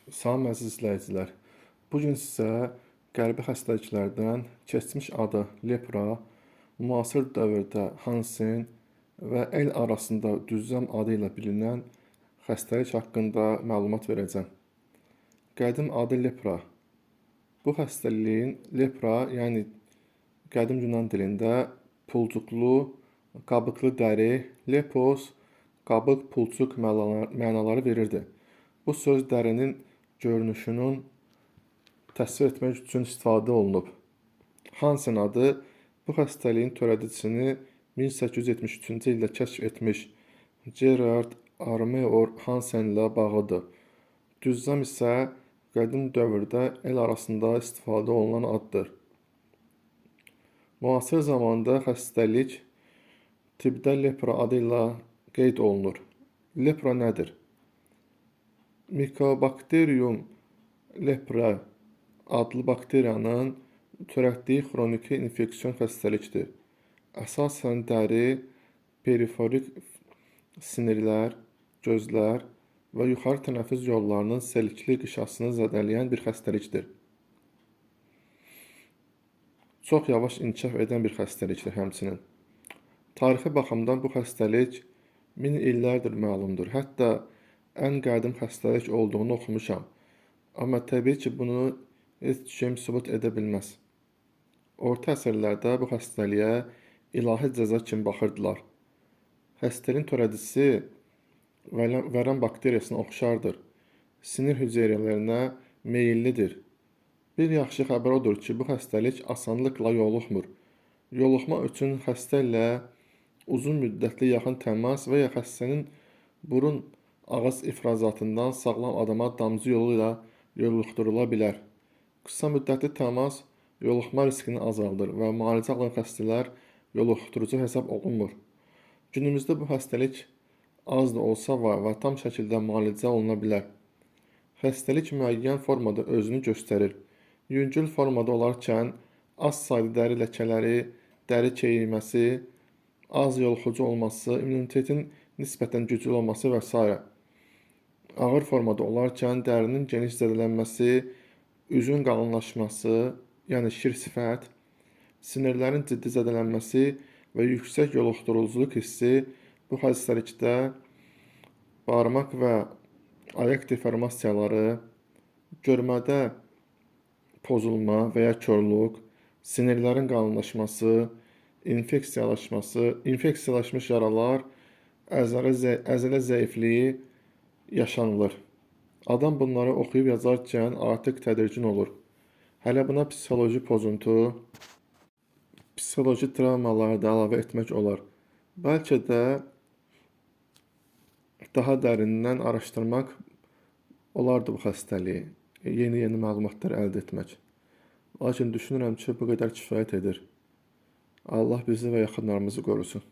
Salam əziz izləyicilər. Bu gün sizə qəlbi xəstəliklərdən keçmiş adı lepra, müasir dövrdə Hansen və el arasında düzzəm adı ilə bilinən xəstəlik haqqında məlumat verəcəm. Qədim adı lepra. Bu xəstəliyin lepra, yəni qədim Yunan dilində pulcuqlu, qabıqlı dəri, lepos, qabıq, pulcuq mənaları verirdi. Bu söz dərinin görünüşünün təsvir etmək üçün istifadə olunub. Hansen adı bu xəstəliyin törədicisini 1873-cü ildə kəşf etmiş Gerard Armeur Hansen ilə bağlıdır. Düzzəm isə qədim dövrdə el arasında istifadə olunan addır. Müasir zamanda xəstəlik tibbdə lepra adı ilə qeyd olunur. Lepra nədir? Mycobacterium leprae adlı bakteriyanın törətdiyi xroniki infeksiyon xəstəlikdir. Əsasən dəri, periferik sinirlər, gözlər və yuxarı tənəffüs yollarının selikli qişasını zədələyən bir xəstəlikdir. Çox yavaş inkişaf edən bir xəstəlikdir həmçinin. Tarixi baxımdan bu xəstəlik min illərdir məlumdur. Hətta ən qədim xəstəlik olduğunu oxumuşam. Amma təbii ki, bunu heç kim sübut edə bilməz. Orta əsrlərdə bu xəstəliyə ilahi cəza kimi baxırdılar. Xəstəliyin törədicisi vərəm bakteriyasına oxşardır. Sinir hüceyrələrinə meyillidir. Bir yaxşı xəbər odur ki, bu xəstəlik asanlıqla yoluxmur. Yoluxma üçün xəstə ilə uzun müddətli yaxın təmas və ya xəstənin burun ağız ifrazatından sağlam adama damcı yolu ilə yoluxdurula bilər. Qısa müddətli təmas yoluxma riskini azaldır və müalicə alan xəstələr yoluxdurucu hesab olunmur. Günümüzdə bu xəstəlik az da olsa var və tam şəkildə müalicə oluna bilər. Xəstəlik müəyyən formada özünü göstərir. Yüngül formada olarkən az sayda dəri ləkələri, dəri keyinməsi, az yoluxucu olması, immunitetin nisbətən güclü olması və s. Ağır formada olarkən dərinin geniş zədələnməsi, üzün qalınlaşması, yəni şir sifət, sinirlərin ciddi zədələnməsi və yüksək yoluxduruculuk hissi bu xəstəlikdə barmaq və ayaq deformasiyaları, görmədə pozulma və ya körlük, sinirlərin qalınlaşması, infeksiyalaşmış yaralar, əzələ zəifliyi yaşanılır. Adam bunları oxuyub yazarkən artıq tədirgin olur. Hələ buna psixoloji pozuntu, psixoloji travmaları da əlavə etmək olar. Bəlkə də daha dərindən araşdırmaq olardı bu xəstəliyi, yeni məlumatlar əldə etmək. Lakin düşünürəm ki, bu qədər kifayət edir. Allah bizi və yaxınlarımızı qorusun.